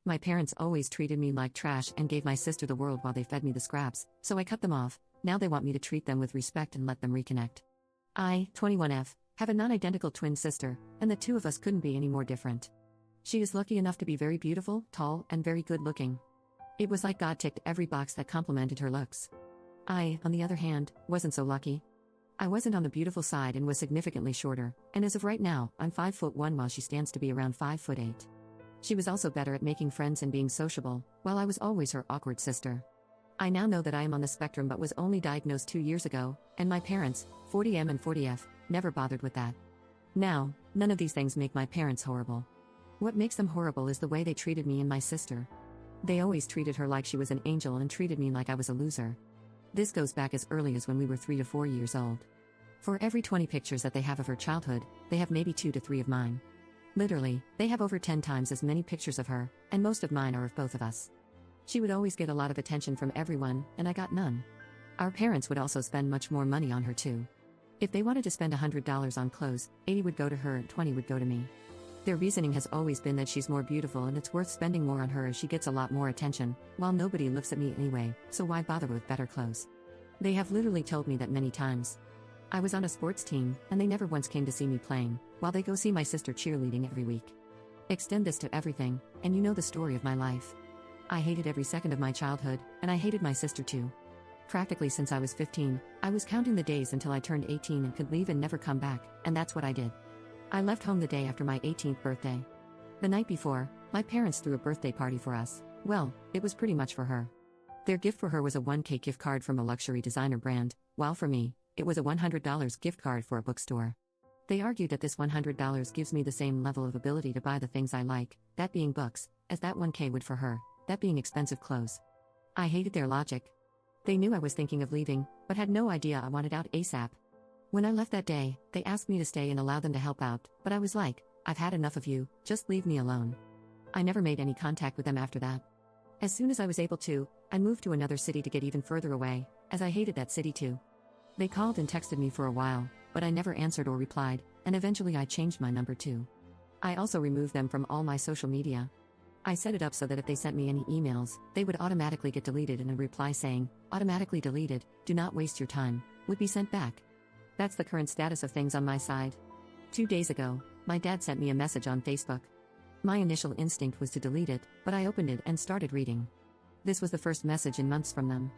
My parents always treated me like trash and gave my sister the world while they fed me the scraps, so I cut them off. Now they want me to treat them with respect and let them reconnect. I, 21F, have a non-identical twin sister, and the two of us couldn't be any more different. She is lucky enough to be very beautiful, tall, and very good-looking. It was like God ticked every box that complimented her looks. I, on the other hand, wasn't so lucky. I wasn't on the beautiful side and was significantly shorter, and as of right now, I'm 5'1" while she stands to be around 5'8". She was also better at making friends and being sociable, while I was always her awkward sister. I now know that I am on the spectrum but was only diagnosed 2 years ago, and my parents, 40M and 40F, never bothered with that. Now, none of these things make my parents horrible. What makes them horrible is the way they treated me and my sister. They always treated her like she was an angel and treated me like I was a loser. This goes back as early as when we were 3 to 4 years old. For every 20 pictures that they have of her childhood, they have maybe 2 to 3 of mine. Literally, they have over 10 times as many pictures of her, and most of mine are of both of us. She would always get a lot of attention from everyone, and I got none. Our parents would also spend much more money on her too. If they wanted to spend $100 on clothes, 80 would go to her and 20 would go to me. Their reasoning has always been that she's more beautiful and it's worth spending more on her as she gets a lot more attention, while nobody looks at me anyway, so why bother with better clothes? They have literally told me that many times. I was on a sports team, and they never once came to see me playing, while they go see my sister cheerleading every week. Extend this to everything, and you know the story of my life. I hated every second of my childhood, and I hated my sister too. Practically since I was 15, I was counting the days until I turned 18 and could leave and never come back, and that's what I did. I left home the day after my 18th birthday. The night before, my parents threw a birthday party for us. Well, it was pretty much for her. Their gift for her was a $1K gift card from a luxury designer brand, while for me, it was a $100 gift card for a bookstore. They argued that this $100 gives me the same level of ability to buy the things I like, that being books, as that $1K would for her, that being expensive clothes. I hated their logic. They knew I was thinking of leaving, but had no idea I wanted out ASAP. When I left that day, they asked me to stay and allow them to help out, but I was like, I've had enough of you, just leave me alone. I never made any contact with them after that. As soon as I was able to, I moved to another city to get even further away, as I hated that city too. They called and texted me for a while, but I never answered or replied, and eventually I changed my number too. I also removed them from all my social media. I set it up so that if they sent me any emails, they would automatically get deleted and a reply saying, automatically deleted, do not waste your time, would be sent back. That's the current status of things on my side. 2 days ago, my dad sent me a message on Facebook. My initial instinct was to delete it, but I opened it and started reading. This was the first message in months from them.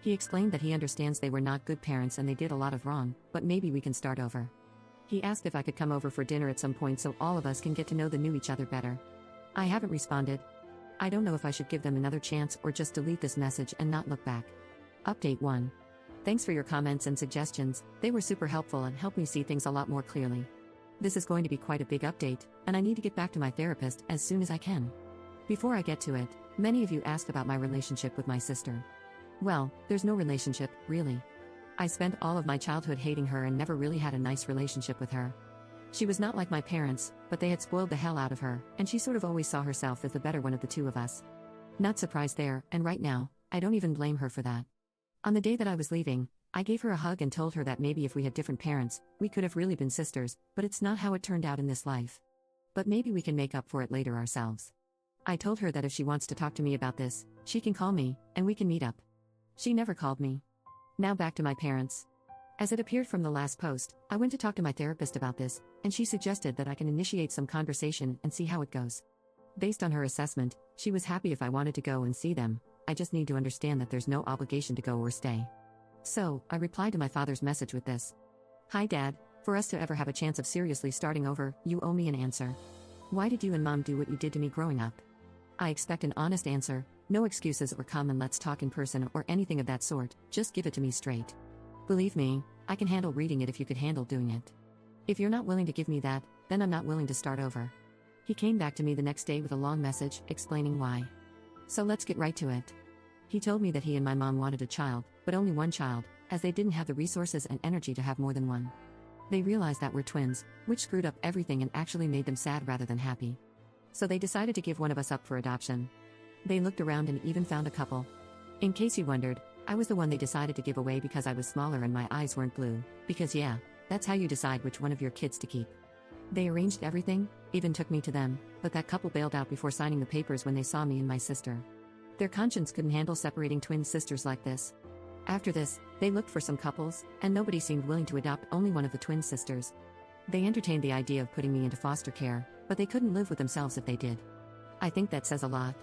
He explained that he understands they were not good parents and they did a lot of wrong, but maybe we can start over. He asked if I could come over for dinner at some point so all of us can get to know each other better. I haven't responded. I don't know if I should give them another chance or just delete this message and not look back. Update 1. Thanks for your comments and suggestions, they were super helpful and helped me see things a lot more clearly. This is going to be quite a big update, and I need to get back to my therapist as soon as I can. Before I get to it, many of you asked about my relationship with my sister. Well, there's no relationship, really. I spent all of my childhood hating her and never really had a nice relationship with her. She was not like my parents, but they had spoiled the hell out of her, and she sort of always saw herself as the better one of the two of us. Not surprised there, and right now, I don't even blame her for that. On the day that I was leaving, I gave her a hug and told her that maybe if we had different parents, we could have really been sisters, but it's not how it turned out in this life. But maybe we can make up for it later ourselves. I told her that if she wants to talk to me about this, she can call me, and we can meet up. She never called me. Now back to my parents. As it appeared from the last post, I went to talk to my therapist about this, and she suggested that I can initiate some conversation and see how it goes. Based on her assessment, she was happy if I wanted to go and see them. I just need to understand that there's no obligation to go or stay. So, I replied to my father's message with this. Hi Dad, for us to ever have a chance of seriously starting over, you owe me an answer. Why did you and Mom do what you did to me growing up? I expect an honest answer, no excuses or come and let's talk in person or anything of that sort, just give it to me straight. Believe me, I can handle reading it if you could handle doing it. If you're not willing to give me that, then I'm not willing to start over. He came back to me the next day with a long message, explaining why. So let's get right to it. He told me that he and my mom wanted a child, but only one child, as they didn't have the resources and energy to have more than one. They realized that we're twins, which screwed up everything and actually made them sad rather than happy. So they decided to give one of us up for adoption. They looked around and even found a couple. In case you wondered, I was the one they decided to give away because I was smaller and my eyes weren't blue, because yeah, that's how you decide which one of your kids to keep. They arranged everything, even took me to them, but that couple bailed out before signing the papers when they saw me and my sister. Their conscience couldn't handle separating twin sisters like this. After this, they looked for some couples, and nobody seemed willing to adopt only one of the twin sisters. They entertained the idea of putting me into foster care, but they couldn't live with themselves if they did. I think that says a lot.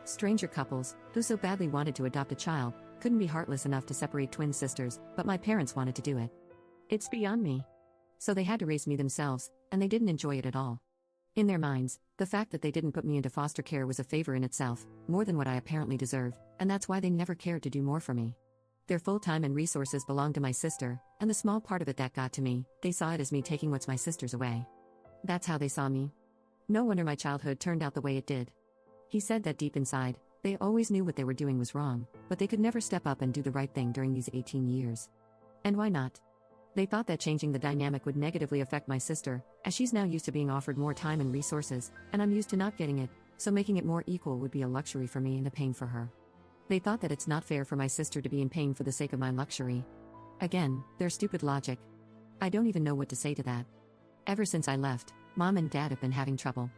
Stranger couples, who so badly wanted to adopt a child, couldn't be heartless enough to separate twin sisters, but my parents wanted to do it. It's beyond me. So they had to raise me themselves, and they didn't enjoy it at all. In their minds, the fact that they didn't put me into foster care was a favor in itself, more than what I apparently deserved, and that's why they never cared to do more for me. Their full time and resources belonged to my sister, and the small part of it that got to me, they saw it as me taking what's my sister's away. That's how they saw me. No wonder my childhood turned out the way it did. He said that deep inside, they always knew what they were doing was wrong, but they could never step up and do the right thing during these 18 years. And why not? They thought that changing the dynamic would negatively affect my sister, as she's now used to being offered more time and resources, and I'm used to not getting it, so making it more equal would be a luxury for me and a pain for her. They thought that it's not fair for my sister to be in pain for the sake of my luxury. Again, their stupid logic. I don't even know what to say to that. Ever since I left, Mom and Dad have been having trouble.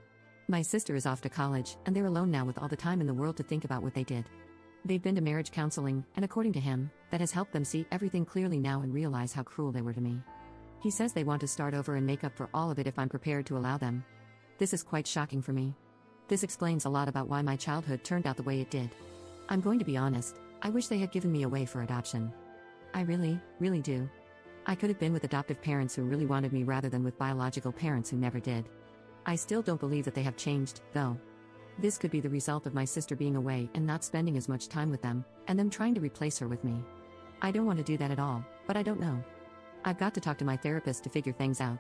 My sister is off to college, and they're alone now with all the time in the world to think about what they did. They've been to marriage counseling, and according to him, that has helped them see everything clearly now and realize how cruel they were to me. He says they want to start over and make up for all of it if I'm prepared to allow them. This is quite shocking for me. This explains a lot about why my childhood turned out the way it did. I'm going to be honest, I wish they had given me away for adoption. I really, really do. I could have been with adoptive parents who really wanted me rather than with biological parents who never did. I still don't believe that they have changed, though. This could be the result of my sister being away and not spending as much time with them, and them trying to replace her with me. I don't want to do that at all, but I don't know. I've got to talk to my therapist to figure things out.